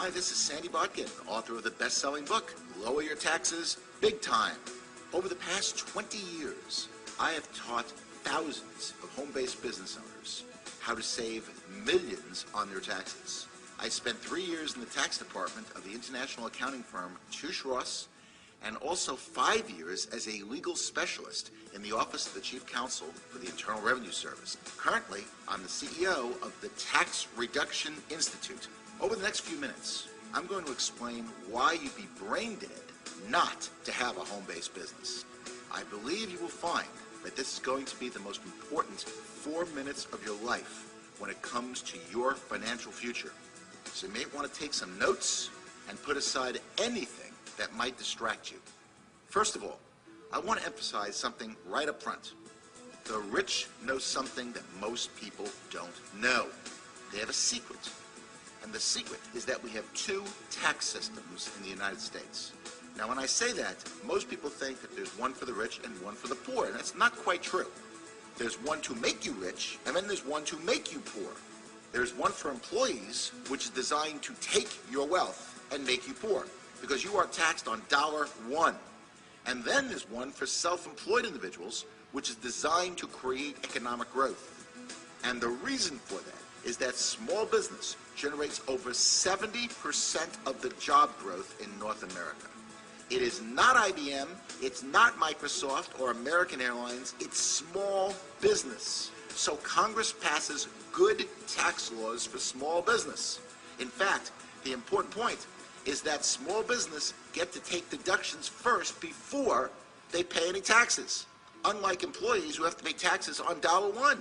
Hi, this is Sandy Botkin, author of the best-selling book, Lower Your Taxes Big Time. Over the past 20 years, I have taught thousands of home-based business owners how to save millions on their taxes. I spent 3 years in the tax department of the international accounting firm Touche Ross, and also 5 years as a legal specialist in the Office of the Chief Counsel for the Internal Revenue Service. Currently, I'm the CEO of the Tax Reduction Institute. Over the next few minutes, I'm going to explain why you'd be brain dead not to have a home-based business. I believe you will find that this is going to be the most important 4 minutes of your life when it comes to your financial future. So you may want to take some notes and put aside anything that might distract you. First of all, I want to emphasize something right up front. The rich know something that most people don't know. They have a secret. And the secret is that we have 2 tax systems in the United States. Now, when I say that, most people think that there's one for the rich and one for the poor, and that's not quite true. There's one to make you rich, and then there's one to make you poor. There's one for employees, which is designed to take your wealth and make you poor, because you are taxed on $1. And then there's one for self-employed individuals, which is designed to create economic growth. And the reason for that is that small business generates over 70% of the job growth in North America. It is not IBM, it's not Microsoft or American Airlines, it's small business. So Congress passes good tax laws for small business. In fact, the important point is that small business get to take deductions first before they pay any taxes, unlike employees who have to pay taxes on $1.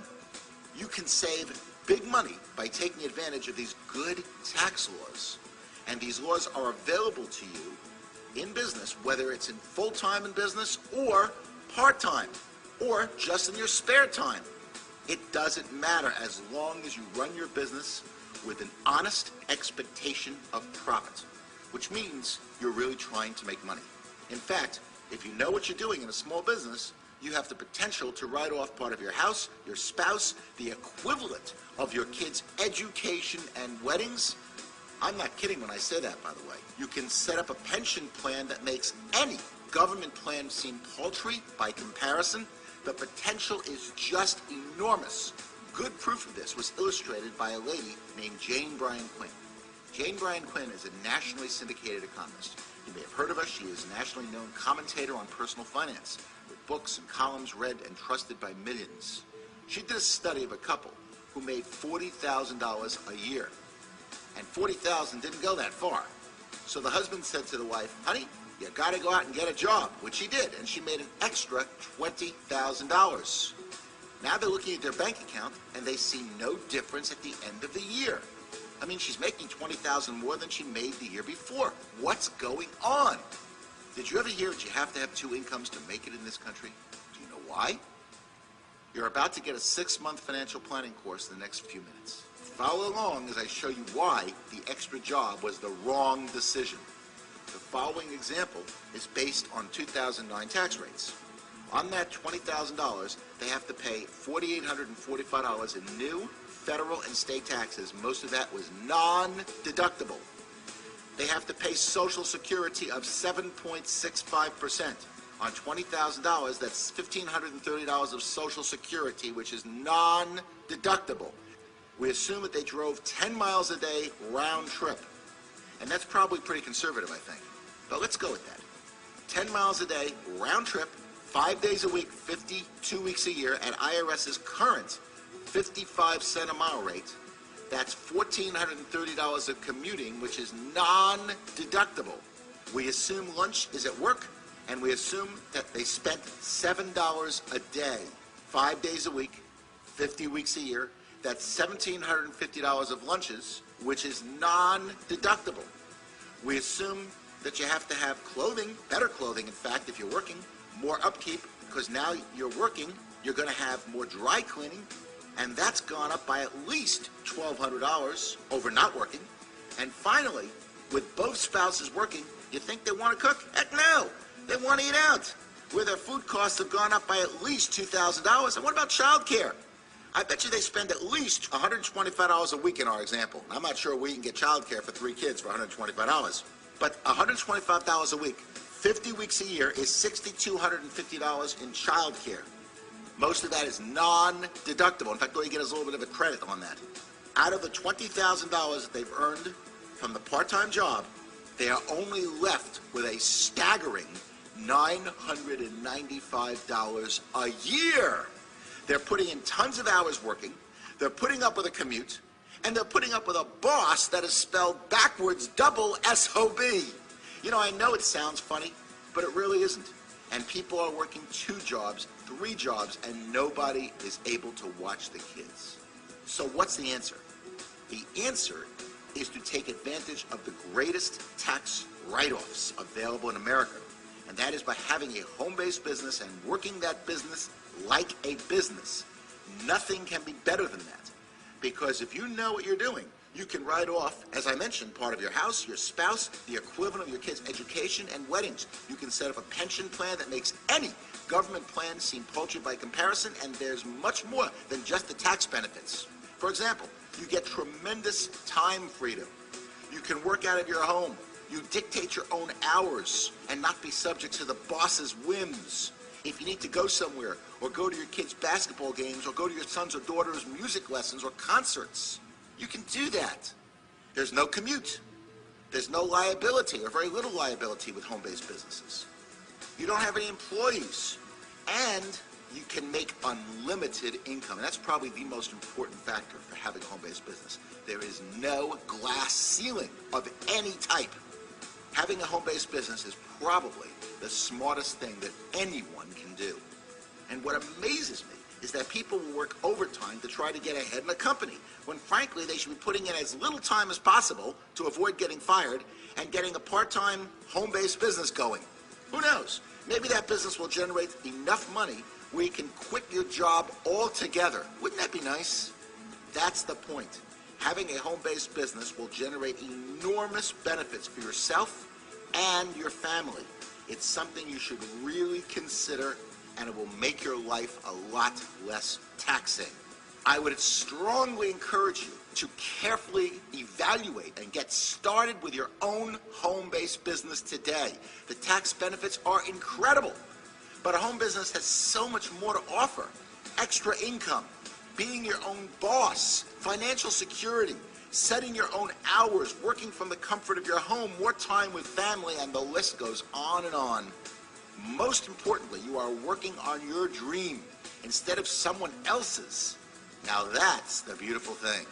You can save big money by taking advantage of these good tax laws. And these laws are available to you in business, whether it's in full-time in business or part-time or just in your spare time. It doesn't matter as long as you run your business with an honest expectation of profit, which means you're really trying to make money. In fact, if you know what you're doing in a small business, you have the potential to write off part of your house, your spouse, the equivalent of your kids' education and weddings. I'm not kidding when I say that, by the way. You can set up a pension plan that makes any government plan seem paltry by comparison. The potential is just enormous. Good proof of this was illustrated by a lady named Jane Bryan Quinn. Jane Bryan Quinn is a nationally syndicated economist. You may have heard of her. She is a nationally known commentator on personal finance, with books and columns read and trusted by millions. She did a study of a couple who made $40,000 a year. And $40,000 didn't go that far. So the husband said to the wife, honey, you got to go out and get a job, which she did, and she made an extra $20,000. Now they're looking at their bank account, and they see no difference at the end of the year. I mean, she's making $20,000 more than she made the year before. What's going on? Did you ever hear that you have to have 2 incomes to make it in this country? Do you know why? You're about to get a 6-month financial planning course in the next few minutes. Follow along as I show you why the extra job was the wrong decision. The following example is based on 2009 tax rates. On that $20,000, they have to pay $4,845 in new federal and state taxes. Most of that was non-deductible. They have to pay Social Security of 7.65%. On $20,000, that's $1,530 of Social Security, which is non-deductible. We assume that they drove 10 miles a day round trip. And that's probably pretty conservative, I think. But let's go with that. 10 miles a day round trip, 5 days a week, 52 weeks a year at IRS's current 55-cent a mile rate. That's $1,430 of commuting, which is non-deductible. We assume lunch is at work, and we assume that they spent $7 a day, 5 days a week, 50 weeks a year. That's $1,750 of lunches, which is non-deductible. We assume that you have to have clothing, better clothing, in fact, if you're working, more upkeep, because now you're working, you're going to have more dry cleaning, and that's gone up by at least $1,200 over not working. And finally, with both spouses working, you think they want to cook? Heck no! They want to eat out, where their food costs have gone up by at least $2,000. And what about childcare? I bet you they spend at least $125 a week in our example. I'm not sure we can get childcare for 3 kids for $125, but $125 a week, 50 weeks a year is $6,250 in childcare. Most of that is non-deductible. In fact, all you get is a little bit of a credit on that. Out of the $20,000 that they've earned from the part-time job, they are only left with a staggering $995 a year. They're putting in tons of hours working, they're putting up with a commute, and they're putting up with a boss that is spelled backwards, double S-O-B. You know, I know it sounds funny, but it really isn't. And people are working 2 jobs, 3 jobs, and nobody is able to watch the kids. So what's the answer? The answer is to take advantage of the greatest tax write-offs available in America. And that is by having a home-based business and working that business like a business. Nothing can be better than that. Because if you know what you're doing, you can write off, as I mentioned, part of your house, your spouse, the equivalent of your kids' education and weddings. You can set up a pension plan that makes any government plan seem paltry by comparison, and there's much more than just the tax benefits. For example, you get tremendous time freedom. You can work out of your home. You dictate your own hours and not be subject to the boss's whims. If you need to go somewhere, or go to your kids' basketball games, or go to your son's or daughter's music lessons or concerts, you can do that. There's no commute. There's no liability, or very little liability with home-based businesses. You don't have any employees. And you can make unlimited income. And that's probably the most important factor for having a home-based business. There is no glass ceiling of any type. Having a home-based business is probably the smartest thing that anyone can do. And what amazes me is that people will work overtime to try to get ahead in a company, when frankly they should be putting in as little time as possible to avoid getting fired and getting a part-time home-based business going. Who knows? Maybe that business will generate enough money where you can quit your job altogether. Wouldn't that be nice? That's the point. Having a home-based business will generate enormous benefits for yourself and your family. It's something you should really consider, and it will make your life a lot less taxing. I would strongly encourage you to carefully evaluate and get started with your own home-based business today. The tax benefits are incredible, but a home business has so much more to offer. Extra income, being your own boss, financial security, setting your own hours, working from the comfort of your home, more time with family, and the list goes on and on. Most importantly, you are working on your dream instead of someone else's. Now that's the beautiful thing.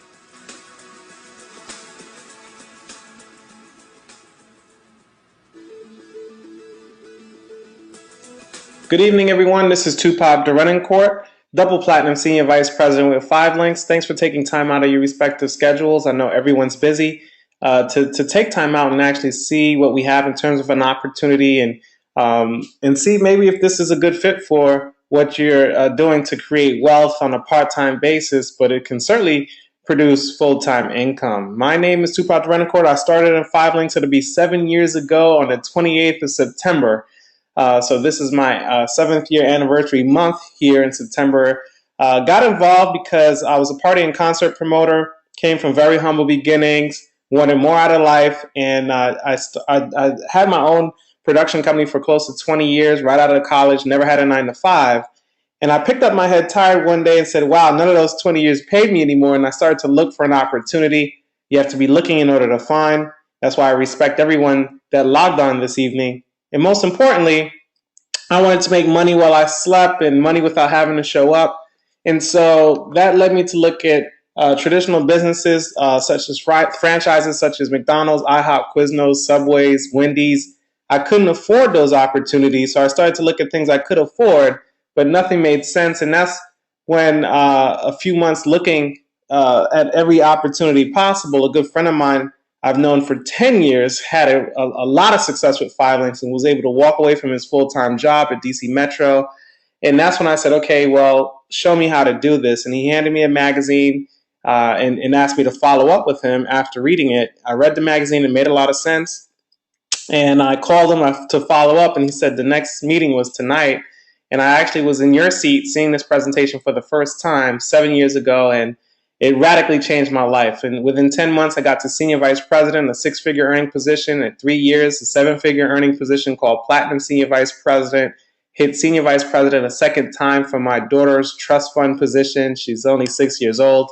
Good evening, everyone. This is Tupac Durenencourt, double platinum senior vice president with 5links. Thanks for taking time out of your respective schedules. I know everyone's busy. To take time out and actually see what we have in terms of an opportunity, and see maybe if this is a good fit for what you're doing to create wealth on a part-time basis, but it can certainly produce full-time income. My name is Tupac Durenencourt. I started in 5links. It'll be 7 years ago on the 28th of September. So this is my 7th year anniversary month here in September. Got involved because I was a party and concert promoter, came from very humble beginnings, wanted more out of life, and I had my own production company for close to 20 years, right out of college, never had a 9-to-5. And I picked up my head tired one day and said, wow, none of those 20 years paid me anymore. And I started to look for an opportunity. You have to be looking in order to find. That's why I respect everyone that logged on this evening. And most importantly, I wanted to make money while I slept and money without having to show up. And so that led me to look at traditional businesses such as franchises such as McDonald's, IHOP, Quiznos, Subways, Wendy's. I couldn't afford those opportunities, so I started to look at things I could afford, but nothing made sense. And that's when a few months looking at every opportunity possible, a good friend of mine I've known for 10 years had a lot of success with 5links and was able to walk away from his full-time job at DC Metro. And that's when I said, okay, well, show me how to do this. And he handed me a magazine and asked me to follow up with him after reading it. I read the magazine. It made a lot of sense. And I called him to follow up, and he said the next meeting was tonight. And I actually was in your seat seeing this presentation for the first time 7 years ago, and it radically changed my life. And within 10 months, I got to senior vice president, a 6-figure earning position. In 3 years, a 7-figure earning position called platinum senior vice president. Hit senior vice president a second time for my daughter's trust fund position. She's only 6 years old.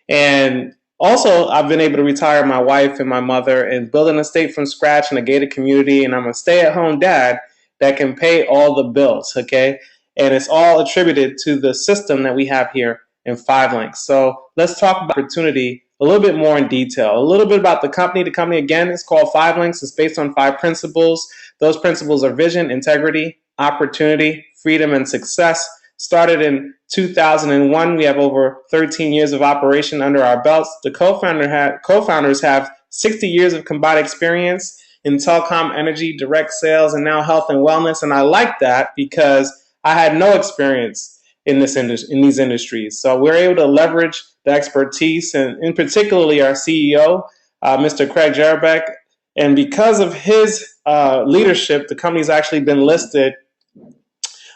And also, I've been able to retire my wife and my mother and build an estate from scratch in a gated community. And I'm a stay-at-home dad that can pay all the bills, okay? And it's all attributed to the system that we have here in 5LINK. So let's talk about opportunity a little bit more in detail. A little bit about the company. The company, again, is called 5LINK. It's based on 5 principles. Those principles are vision, integrity, opportunity, freedom, and success. Started in 2001. We have over 13 years of operation under our belts. The co-founders have 60 years of combined experience in telecom, energy, direct sales, and now health and wellness. And I like that because I had no experience in these industries. So we're able to leverage the expertise, and in particularly our CEO, Mr. Craig Jerabek. And because of his leadership, the company's actually been listed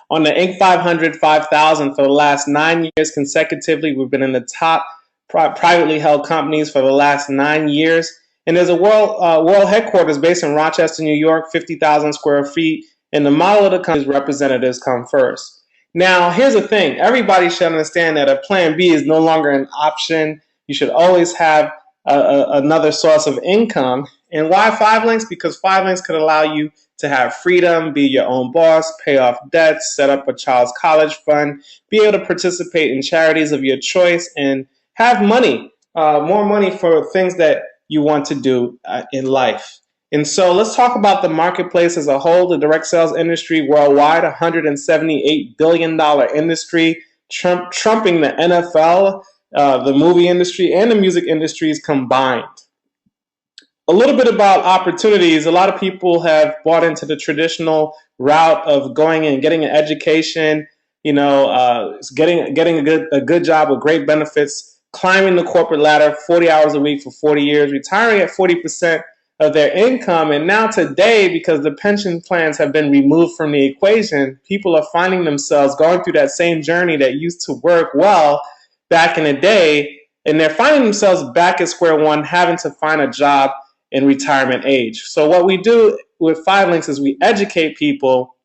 on the Inc. 500, 5,000 for the last 9 years consecutively. We've been in the top privately held companies for the last 9 years. And there's a world headquarters based in Rochester, New York, 50,000 square feet. And the model of the company's representatives come first. Now, here's the thing. Everybody should understand that a plan B is no longer an option. You should always have another source of income. And why 5LINK? Because 5LINK could allow you to have freedom, be your own boss, pay off debts, set up a child's college fund, be able to participate in charities of your choice, and have money, more money for things that you want to do in life. And so let's talk about the marketplace as a whole. The direct sales industry worldwide, $178 billion industry, trumping the NFL, the movie industry, and the music industries combined. A little bit about opportunities. A lot of people have bought into the traditional route of going and getting an education, getting a good job with great benefits, climbing the corporate ladder 40 hours a week for 40 years, retiring at 40% of their income. And now today, because the pension plans have been removed from the equation, people are finding themselves going through that same journey that used to work well back in the day, and they're finding themselves back at square one, having to find a job in retirement age. So what we do with 5LINK is we educate people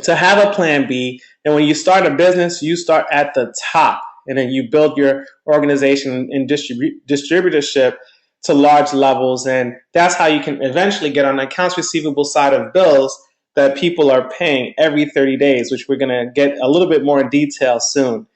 to have a plan B. And when you start a business, you start at the top, and then you build your organization and distributorship to large levels. And that's how you can eventually get on the accounts receivable side of bills that people are paying every 30 days, which we're going to get a little bit more in detail soon.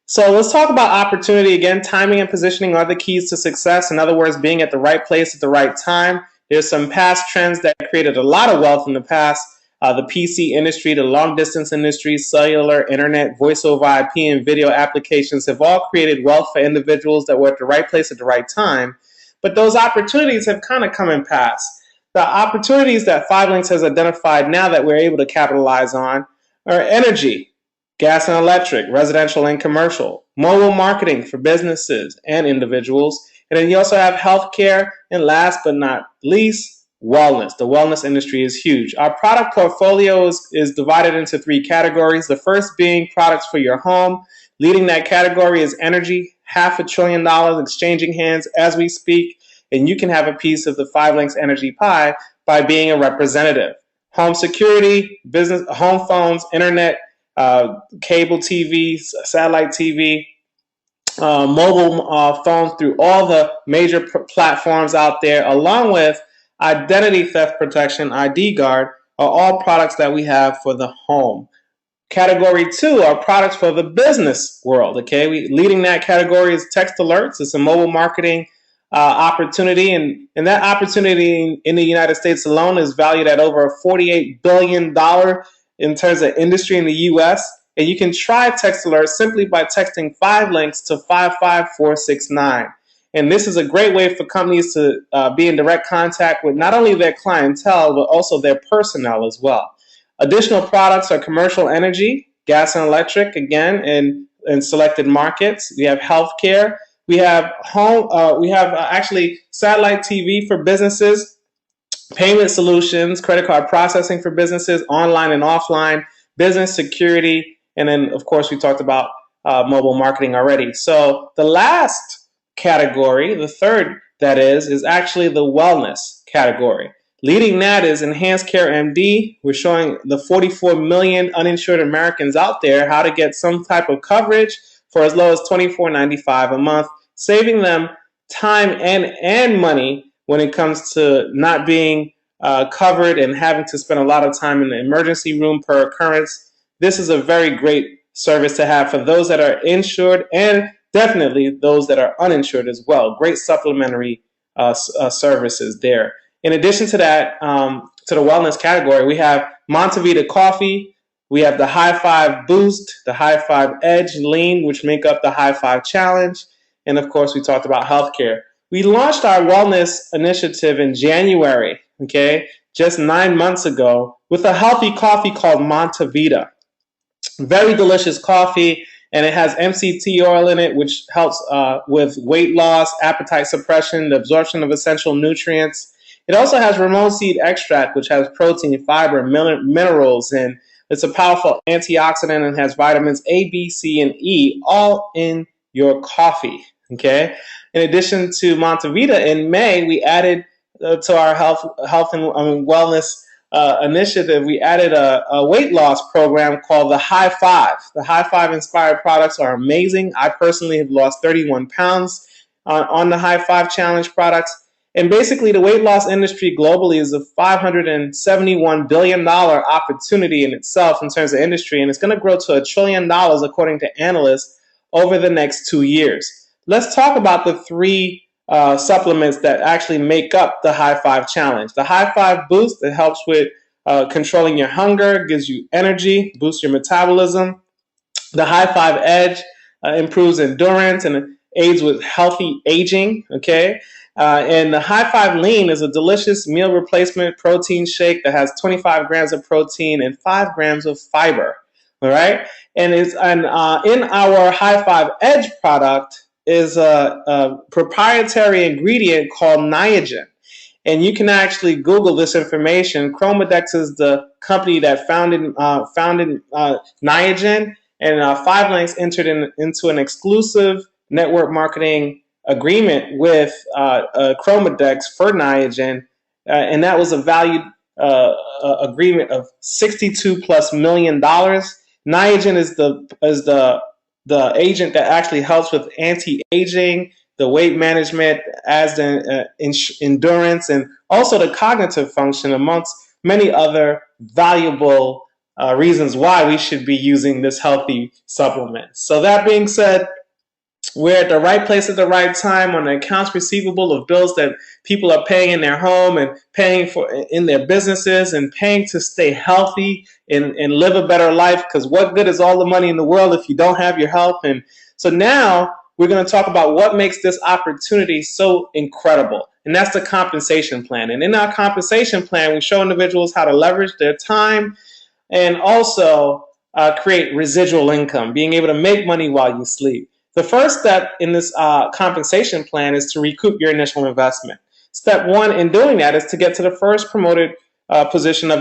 So let's talk about opportunity again. Timing and positioning are the keys to success. In other words, being at the right place at the right time. There's some past trends that created a lot of wealth in the past. The PC industry, the long distance industry, cellular, internet, voice over IP, and video applications have all created wealth for individuals that were at the right place at the right time. But those opportunities have kind of come and passed. The opportunities that 5LINK has identified now that we're able to capitalize on are energy, gas and electric, residential and commercial, mobile marketing for businesses and individuals, and then you also have healthcare, and last but not least, wellness. The wellness industry is huge. Our product portfolio is divided into 3 categories. The first being products for your home. Leading that category is energy, $500 billion exchanging hands as we speak, and you can have a piece of the 5LINK energy pie by being a representative. Home security, business, home phones, internet, cable TV, satellite TV, mobile phones through all the major platforms out there, along with identity theft protection, ID Guard, are all products that we have for the home. Category 2 are products for the business world. Okay, leading that category is text alerts. It's a mobile marketing opportunity, and that opportunity in the United States alone is valued at over $48 billion in terms of industry in the U.S. And you can try text alerts simply by texting 5LINK to 55469. And this is a great way for companies to be in direct contact with not only their clientele, but also their personnel as well. Additional products are commercial energy, gas and electric, again, in selected markets. We have healthcare. We have home. Actually satellite TV for businesses, payment solutions, credit card processing for businesses, online and offline, business security, and then, of course, we talked about mobile marketing already. So the last category, the third that is actually the wellness category. Leading that is Enhanced Care MD. We're showing the 44 million uninsured Americans out there how to get some type of coverage for as low as $24.95 a month, saving them time and money when it comes to not being covered and having to spend a lot of time in the emergency room per occurrence. This is a very great service to have for those that are insured and definitely those that are uninsured as well. Great supplementary services there. In addition to that, to the wellness category, we have Montevita Coffee. We have the High Five Boost, the High Five Edge Lean, which make up the High Five Challenge. And of course, we talked about healthcare. We launched our wellness initiative in January, okay, just 9 months ago, with a healthy coffee called Montevita. Very delicious coffee, and it has MCT oil in it, which helps with weight loss, appetite suppression, the absorption of essential nutrients. It also has Ramon seed extract, which has protein, fiber, minerals, and it's a powerful antioxidant and has vitamins A, B, C, and E, all in your coffee, okay? In addition to Montevita, in May, we added to our health and wellness initiative, we added a weight loss program called the High Five. The High Five inspired products are amazing. I personally have lost 31 pounds on the High Five Challenge products. And basically, the weight loss industry globally is a $571 billion opportunity in itself in terms of industry, and it's going to grow to $1 trillion according to analysts over the next 2 years. Let's talk about the three supplements that actually make up the High Five Challenge. The High Five Boost, that helps with controlling your hunger, gives you energy, boosts your metabolism. The High Five Edge improves endurance and aids with healthy aging, okay? And the High Five Lean is a delicious meal replacement protein shake that has 25 grams of protein and 5 grams of fiber, all right? And in our High Five Edge product is a proprietary ingredient called Niagen. And you can actually Google this information. Chromadex is the company that founded Niagen, and 5 Links entered into an exclusive network marketing agreement with Chromadex for Niagen, and that was a valued agreement of $62+ million. Niagen is the agent that actually helps with anti-aging, the weight management, as the endurance, and also the cognitive function, amongst many other valuable reasons why we should be using this healthy supplement. So that being said, we're at the right place at the right time on the accounts receivable of bills that people are paying in their home and paying for in their businesses and paying to stay healthy and live a better life, because what good is all the money in the world if you don't have your health? And so now we're going to talk about what makes this opportunity so incredible, and that's the compensation plan. And in our compensation plan, we show individuals how to leverage their time and also create residual income, being able to make money while you sleep. The first step in this compensation plan is to recoup your initial investment. Step one in doing that is to get to the first promoted position of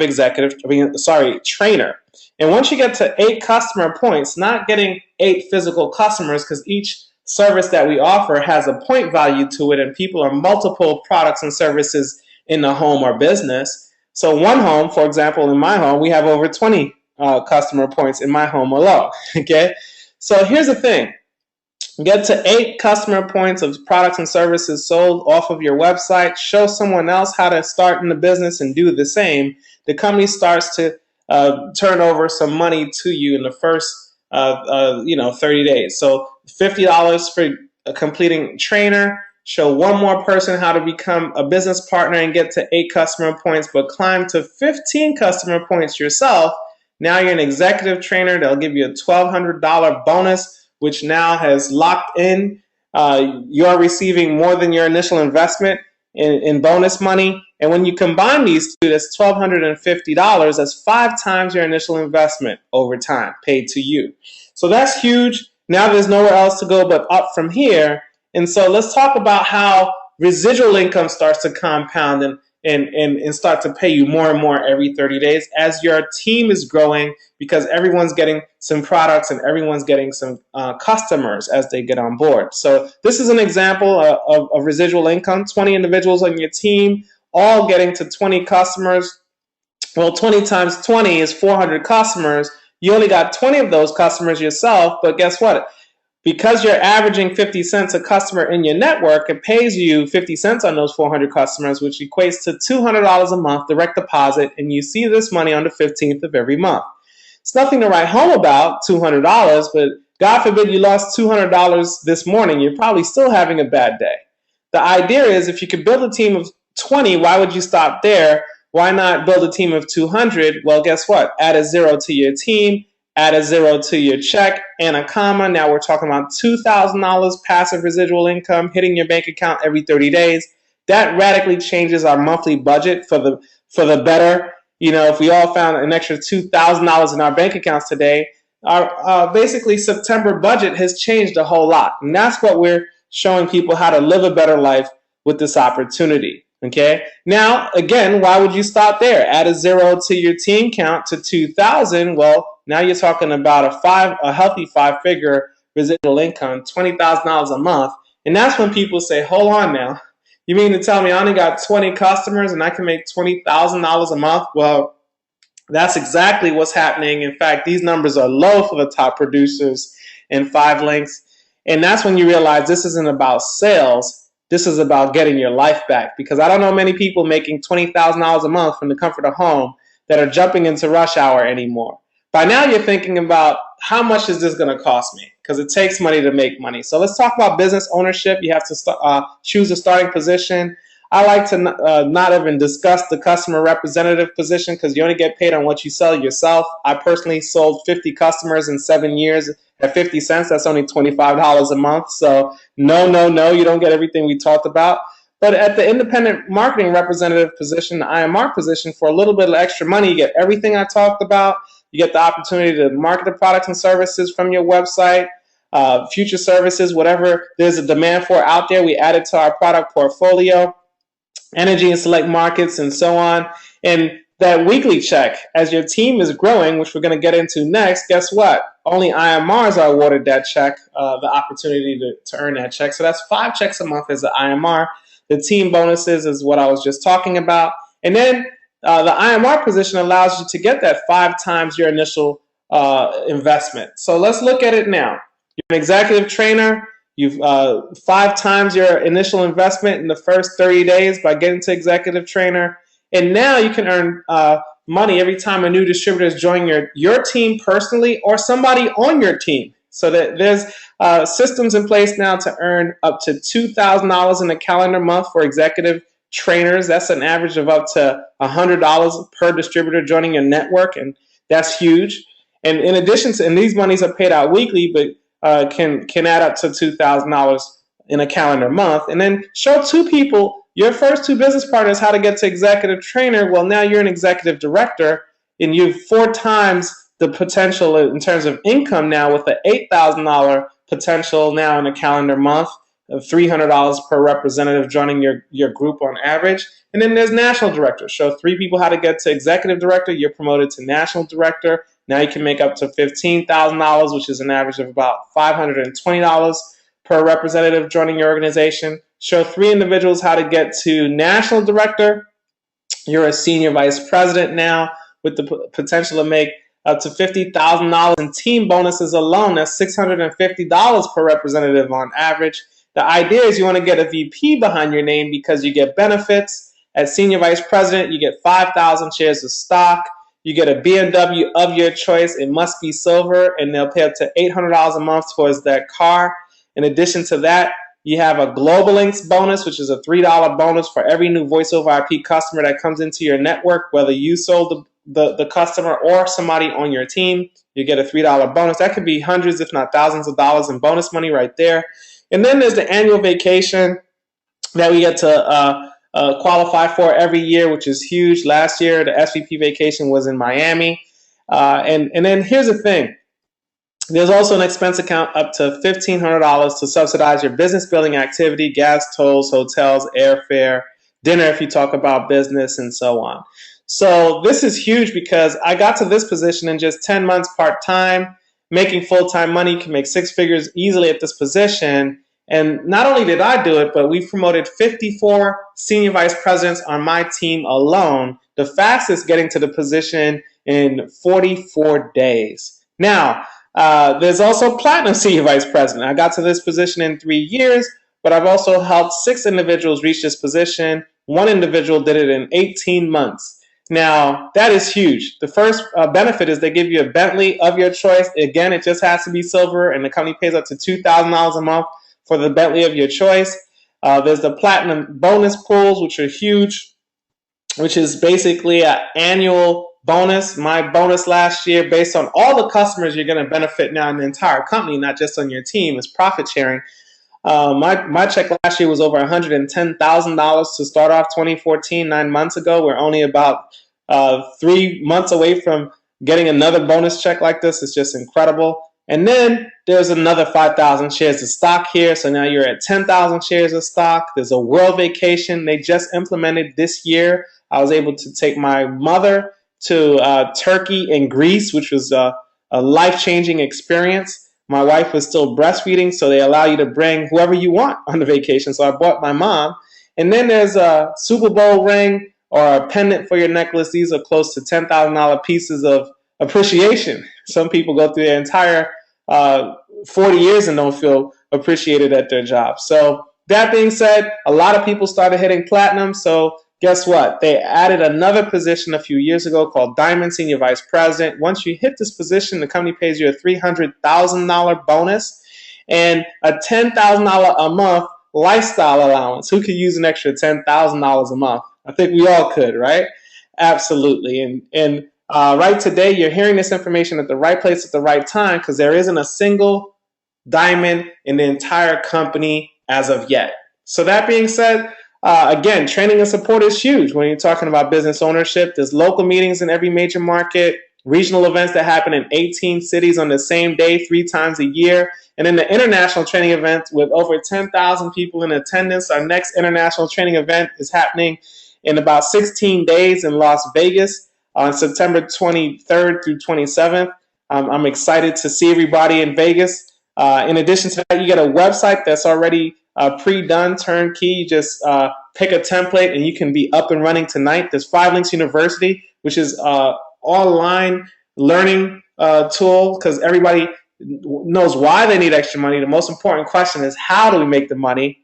trainer. And once you get to 8 customer points, not getting 8 physical customers, because each service that we offer has a point value to it, and people are multiple products and services in the home or business. So one home, for example, in my home, we have over 20 customer points in my home alone. Okay, so here's the thing. Get to 8 customer points of products and services sold off of your website. Show someone else how to start in the business and do the same. The company starts to turn over some money to you in the first 30 days. So $50 for completing trainer. Show one more person how to become a business partner and get to 8 customer points, but climb to 15 customer points yourself. Now you're an executive trainer. They'll give you a $1,200 bonus, which now has locked in. You're receiving more than your initial investment in bonus money. And when you combine these two, that's $1,250. That's 5 times your initial investment over time paid to you. So that's huge. Now there's nowhere else to go but up from here. And so let's talk about how residual income starts to compound and start to pay you more and more every 30 days as your team is growing, because everyone's getting some products and everyone's getting some customers as they get on board. So this is an example of residual income. 20 individuals on your team, all getting to 20 customers. Well, 20 times 20 is 400 customers. You only got 20 of those customers yourself, but guess what? Because you're averaging 50 cents a customer in your network, it pays you 50 cents on those 400 customers, which equates to $200 a month direct deposit, and you see this money on the 15th of every month. It's nothing to write home about, $200, but God forbid you lost $200 this morning, you're probably still having a bad day. The idea is, if you could build a team of 20, why would you stop there? Why not build a team of 200? Well, guess what? Add a zero to your team, add a zero to your check, and a comma. Now we're talking about $2,000 passive residual income hitting your bank account every 30 days. That radically changes our monthly budget for the better. You know, if we all found an extra $2,000 in our bank accounts today, our basically September budget has changed a whole lot. And that's what we're showing people, how to live a better life with this opportunity. Okay. Now, again, why would you stop there? Add a zero to your team count to 2,000. Well, now you're talking about a healthy five-figure residual income, $20,000 a month. And that's when people say, hold on now. You mean to tell me I only got 20 customers and I can make $20,000 a month? Well, that's exactly what's happening. In fact, these numbers are low for the top producers in 5 links. And that's when you realize this isn't about sales. This is about getting your life back, because I don't know many people making $20,000 a month from the comfort of home that are jumping into rush hour anymore. By now you're thinking about, how much is this going to cost me? Because it takes money to make money. So let's talk about business ownership. You have to choose a starting position. I like to not even discuss the customer representative position, because you only get paid on what you sell yourself. I personally sold 50 customers in 7 years at 50 cents. That's only $25 a month. So no, you don't get everything we talked about. But at the independent marketing representative position, the IMR position, for a little bit of extra money, you get everything I talked about. You get the opportunity to market the products and services from your website, future services, whatever there's a demand for out there, we add it to our product portfolio, energy in select markets, and so on. And that weekly check, as your team is growing, which we're going to get into next, guess what? Only IMRs are awarded that check, the opportunity to earn that check. So that's 5 checks a month as an IMR. The team bonuses is what I was just talking about. And then the IMR position allows you to get that 5 times your initial investment. So let's look at it now. You're an executive trainer. You've 5 times your initial investment in the first 30 days by getting to executive trainer. And now you can earn money every time a new distributor is joining your team personally, or somebody on your team. So that there's systems in place now to earn up to $2,000 in a calendar month for executive trainers. That's an average of up to $100 per distributor joining your network, and that's huge. And in addition to, and these monies are paid out weekly, but can add up to $2,000 in a calendar month. And then show 2 people, your first 2 business partners, how to get to executive trainer. Well, now you're an executive director, and you've 4 times the potential in terms of income now, with an $8,000 potential now in a calendar month, of $300 per representative joining your group on average. And then there's national director. Show 3 people how to get to executive director. You're promoted to national director. Now you can make up to $15,000, which is an average of about $520 per representative joining your organization. Show 3 individuals how to get to national director. You're a senior vice president now, with the potential to make up to $50,000 in team bonuses alone. That's $650 per representative on average. The idea is you want to get a VP behind your name, because you get benefits. At senior vice president, you get 5,000 shares of stock. You get a BMW of your choice. It must be silver, and they'll pay up to $800 a month towards that car. In addition to that, you have a Global Links bonus, which is a $3 bonus for every new Voice over IP customer that comes into your network, whether you sold the customer or somebody on your team. You get a $3 bonus. That could be hundreds, if not thousands of dollars in bonus money right there. And then there's the annual vacation that we get to qualify for every year, which is huge. Last year, the SVP vacation was in Miami. And then here's the thing. There's also an expense account up to $1,500 to subsidize your business building activity, gas, tolls, hotels, airfare, dinner if you talk about business, and so on. So this is huge because I got to this position in just 10 months part-time, making full-time money, can make six figures easily at this position. And not only did I do it, but we promoted 54 senior vice presidents on my team alone, the fastest getting to the position in 44 days. Now, there's also platinum senior vice president. I got to this position in 3 years, but I've also helped 6 individuals reach this position. One individual did it in 18 months. Now, that is huge. The first benefit is they give you a Bentley of your choice. Again, it just has to be silver, and the company pays up to $2,000 a month for the Bentley of your choice. There's the platinum bonus pools, which are huge, which is basically an annual bonus. My bonus last year, based on all the customers you're going to benefit now in the entire company, not just on your team, is profit sharing. My check last year was over $110,000 to start off 2014, 9 months ago. We're only about 3 months away from getting another bonus check like this. It's just incredible. And then there's another 5,000 shares of stock here. So now you're at 10,000 shares of stock. There's a world vacation they just implemented this year. I was able to take my mother to Turkey and Greece, which was a life-changing experience. My wife was still breastfeeding, so they allow you to bring whoever you want on the vacation. So I bought my mom. And then there's a Super Bowl ring or a pendant for your necklace. These are close to $10,000 pieces of appreciation. Some people go through their entire 40 years and don't feel appreciated at their job. So that being said, a lot of people started hitting platinum. So guess what? They added another position a few years ago called Diamond Senior Vice President. Once you hit this position, the company pays you a $300,000 bonus and a $10,000 a month lifestyle allowance. Who could use an extra $10,000 a month? I think we all could, right? Absolutely. And right today, you're hearing this information at the right place at the right time because there isn't a single diamond in the entire company as of yet. So that being said, again, training and support is huge when you're talking about business ownership. There's local meetings in every major market, regional events that happen in 18 cities on the same day, 3 times a year. And then the international training event with over 10,000 people in attendance. Our next international training event is happening in about 16 days in Las Vegas on September 23rd through 27th. I'm excited to see everybody in Vegas. In addition to that, you get a website that's already pre-done, turnkey. You just pick a template and you can be up and running tonight. There's 5 Links University, which is online learning tool because everybody knows why they need extra money. The most important question is how do we make the money?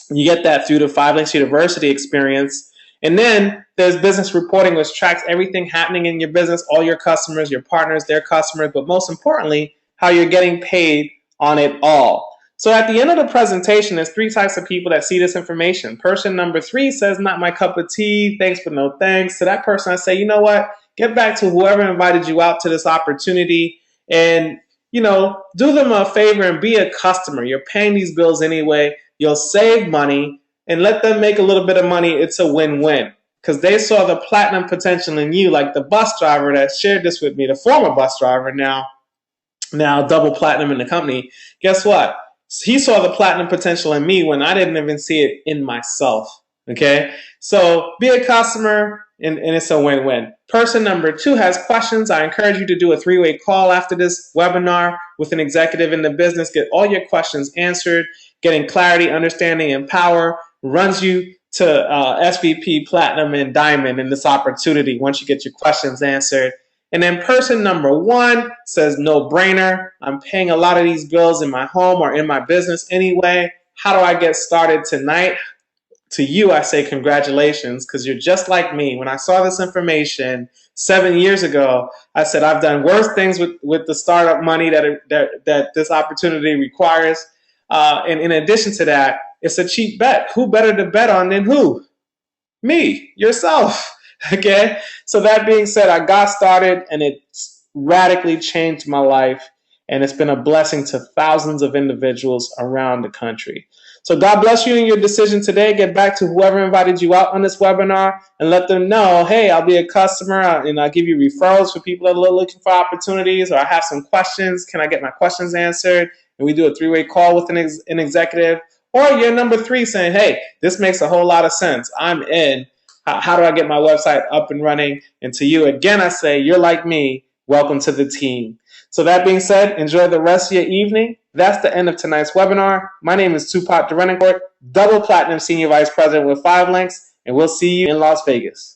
You get that through the 5 Links University experience. And then there's business reporting, which tracks everything happening in your business, all your customers, your partners, their customers, but most importantly, how you're getting paid on it all. So at the end of the presentation, there's 3 types of people that see this information. Person number 3 says, not my cup of tea, thanks but no thanks. To that person, I say, you know what? Get back to whoever invited you out to this opportunity and, do them a favor and be a customer. You're paying these bills anyway. You'll save money and let them make a little bit of money. It's a win-win because they saw the platinum potential in you, like the bus driver that shared this with me, the former bus driver, now double platinum in the company. Guess what? He saw the platinum potential in me when I didn't even see it in myself. Okay? So be a customer and it's a win-win. Person number 2 has questions. I encourage you to do a 3-way call after this webinar with an executive in the business. Get all your questions answered. Getting clarity, understanding, and power runs you to SVP, Platinum, and Diamond in this opportunity once you get your questions answered. And then person number 1 says, no brainer. I'm paying a lot of these bills in my home or in my business anyway. How do I get started tonight? To you, I say congratulations because you're just like me. When I saw this information 7 years ago, I said I've done worse things with the startup money that this opportunity requires. And in addition to that, it's a cheap bet. Who better to bet on than who? Me, yourself. Okay, so that being said, I got started and it's radically changed my life, and it's been a blessing to thousands of individuals around the country. So God bless you in your decision today. Get back to whoever invited you out on this webinar and let them know, hey, I'll be a customer and I'll give you referrals for people that are looking for opportunities, or I have some questions. Can I get my questions answered? And we do a 3-way call with an executive. Or you're number 3 saying, hey, this makes a whole lot of sense. I'm in. How do I get my website up and running? And to you, again, I say, you're like me. Welcome to the team. So that being said, enjoy the rest of your evening. That's the end of tonight's webinar. My name is Tupac Derenoncourt, double platinum senior vice president with 5 Links, and we'll see you in Las Vegas.